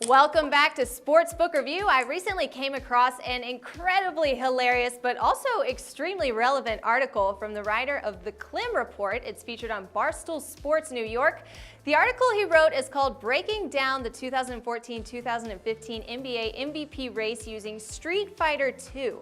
Welcome back to Sports Book Review. I recently came across an incredibly hilarious but also extremely relevant article from the writer of the Clem Report. It's featured on Barstool Sports New York. The article he wrote is called Breaking Down the 2014-2015 NBA MVP Race Using Street Fighter 2.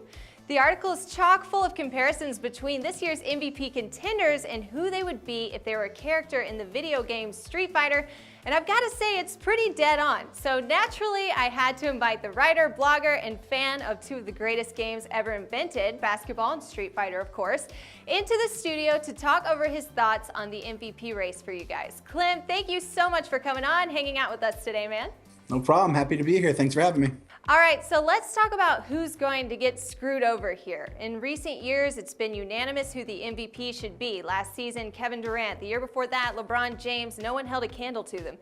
The article is chock full of comparisons between this year's MVP contenders and who they would be if they were a character in the video game Street Fighter. And I've got to say, it's pretty dead on. So naturally, I had to invite the writer, blogger, and fan of two of the greatest games ever invented, basketball and Street Fighter, of course, into the studio to talk over his thoughts on the MVP race for you guys. Clem, thank you so much for coming on, hanging out with us today, man. No problem. Happy to be here. Thanks for having me. All right, so let's talk about who's going to get screwed over here. In recent years, it's been unanimous who the MVP should be. Last season, Kevin Durant. The year before that, LeBron James. No one held a candle to them.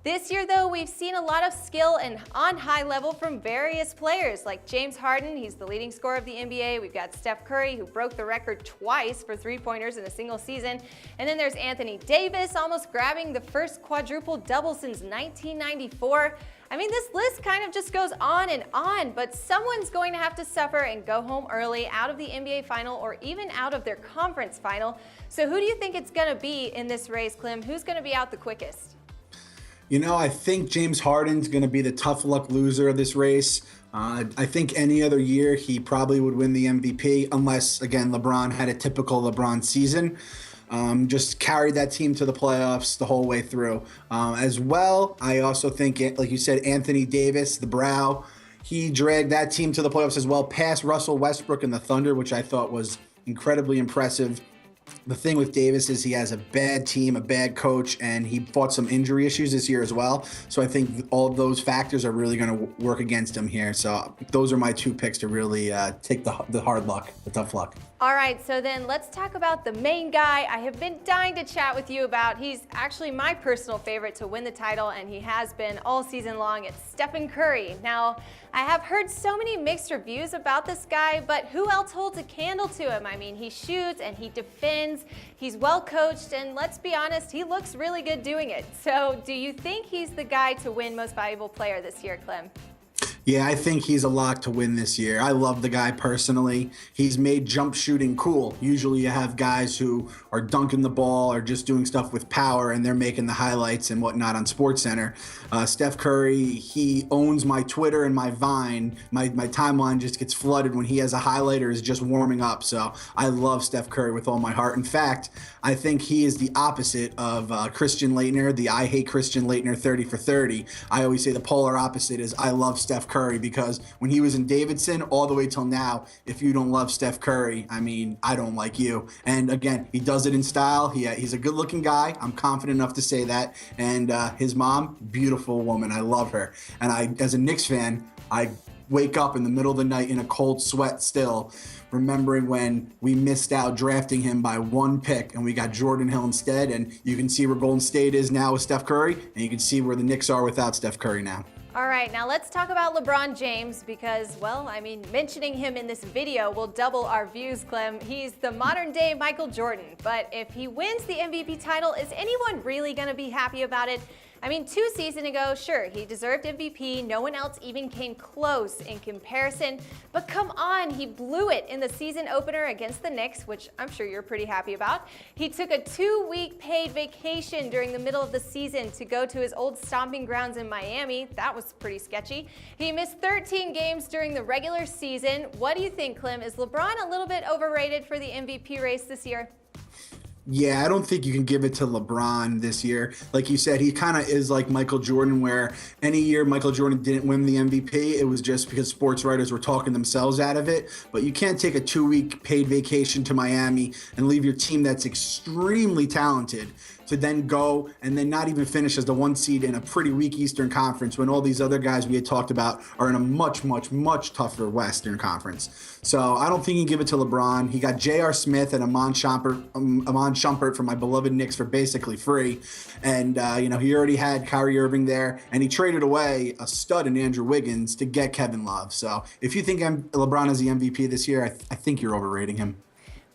This year, though, we've seen a lot of skill and on high level from various players, like James Harden. He's the leading scorer of the NBA. We've got Steph Curry, who broke the record twice for three-pointers in a single season. And then there's Anthony Davis, almost grabbing the first quadruple double since 1994. I mean, this list kind of just goes on, but someone's going to have to suffer and go home early out of the NBA final or even out of their conference final. So who do you think it's going to be in this race, Clem? Who's going to be out the quickest? You know, I think James Harden's going to be the tough luck loser of this race. I think any other year he probably would win the MVP unless, again, LeBron had a typical LeBron season. Just carried that team to the playoffs the whole way through. As well, I also think, like you said, Anthony Davis, the brow, he dragged that team to the playoffs as well, past Russell Westbrook and the Thunder, which I thought was incredibly impressive. The thing with Davis is he has a bad team, a bad coach, and he fought some injury issues this year as well. So I think all of those factors are really going to work against him here. So those are my two picks to really take the hard luck, the tough luck. All right, so then let's talk about the main guy I have been dying to chat with you about. He's actually my personal favorite to win the title, and he has been all season long. It's Stephen Curry. Now, I have heard so many mixed reviews about this guy, but who else holds a candle to him? I mean, he shoots and he defends, he's well coached, and let's be honest, he looks really good doing it. So do you think he's the guy to win Most Valuable Player this year, Clem? Yeah, I think he's a lock to win this year. I love the guy personally. He's made jump shooting cool. Usually you have guys who are dunking the ball or just doing stuff with power, and they're making the highlights and whatnot on SportsCenter. Steph Curry, he owns my Twitter and my Vine. My timeline just gets flooded when he has a highlight or is just warming up. So I love Steph Curry with all my heart. In fact, I think he is the opposite of Christian Laettner, the I hate Christian Laettner 30 for 30. I always say the polar opposite is I love Steph Curry, because when he was in Davidson all the way till now, if you don't love Steph Curry, I mean, I don't like you. And again, he does it in style. He's a good looking guy. I'm confident enough to say that. And his mom, beautiful woman. I love her. And I, as a Knicks fan, I wake up in the middle of the night in a cold sweat still, remembering when we missed out drafting him by one pick and we got Jordan Hill instead. And you can see where Golden State is now with Steph Curry, and you can see where the Knicks are without Steph Curry now. All right, now let's talk about LeBron James because, well, I mean, mentioning him in this video will double our views, Clem. He's the modern day Michael Jordan, but if he wins the MVP title, is anyone really gonna be happy about it? I mean, 2 seasons ago, sure, he deserved MVP. No one else even came close in comparison. But come on, he blew it in the season opener against the Knicks, which I'm sure you're pretty happy about. He took a 2-week paid vacation during the middle of the season to go to his old stomping grounds in Miami. That was pretty sketchy. He missed 13 games during the regular season. What do you think, Clem? Is LeBron a little bit overrated for the MVP race this year? Yeah, I don't think you can give it to LeBron this year. Like you said, he kind of is like Michael Jordan, where any year Michael Jordan didn't win the MVP, it was just because sports writers were talking themselves out of it. But you can't take a 2-week paid vacation to Miami and leave your team that's extremely talented to then go and then not even finish as the 1 seed in a pretty weak Eastern Conference when all these other guys we had talked about are in a much, much, much tougher Western Conference. So I don't think you can give it to LeBron. He got J.R. Smith and Amon Shumpert from my beloved Knicks for basically free. And, he already had Kyrie Irving there, and he traded away a stud in Andrew Wiggins to get Kevin Love. So if you think LeBron is the MVP this year, I think you're overrating him.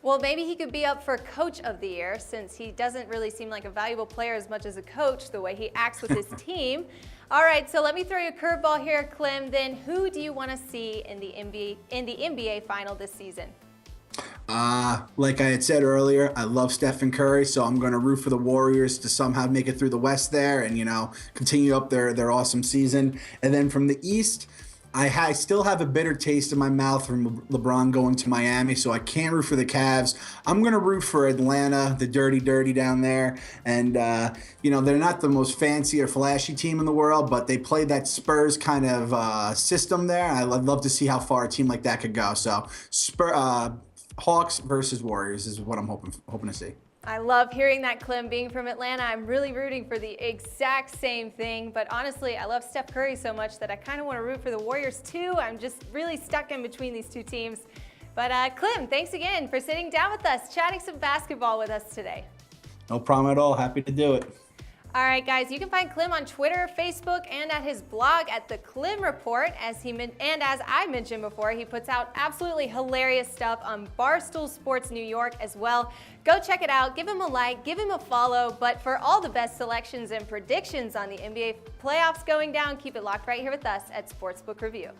Well, maybe he could be up for Coach of the Year since he doesn't really seem like a valuable player as much as a coach, the way he acts with his team. All right, so let me throw you a curveball here, Clem. Then who do you want to see in the NBA final this season? Like I had said earlier, I love Steph Curry, so I'm going to root for the Warriors to somehow make it through the West there and, continue up their awesome season. And then from the East, I still have a bitter taste in my mouth from LeBron going to Miami, so I can't root for the Cavs. I'm going to root for Atlanta, the dirty down there. And, they're not the most fancy or flashy team in the world, but they play that Spurs kind of system there. I'd love to see how far a team like that could go. So Hawks versus Warriors is what I'm hoping to see. I love hearing that, Clem. Being from Atlanta, I'm really rooting for the exact same thing. But honestly, I love Steph Curry so much that I kind of want to root for the Warriors too. I'm just really stuck in between these two teams. But Clem, thanks again for sitting down with us, chatting some basketball with us today. No problem at all. Happy to do it. All right, guys, you can find Clem on Twitter, Facebook, and at his blog at The Clem Report. As I mentioned before, he puts out absolutely hilarious stuff on Barstool Sports New York as well. Go check it out. Give him a like. Give him a follow. But for all the best selections and predictions on the NBA playoffs going down, keep it locked right here with us at Sportsbook Review.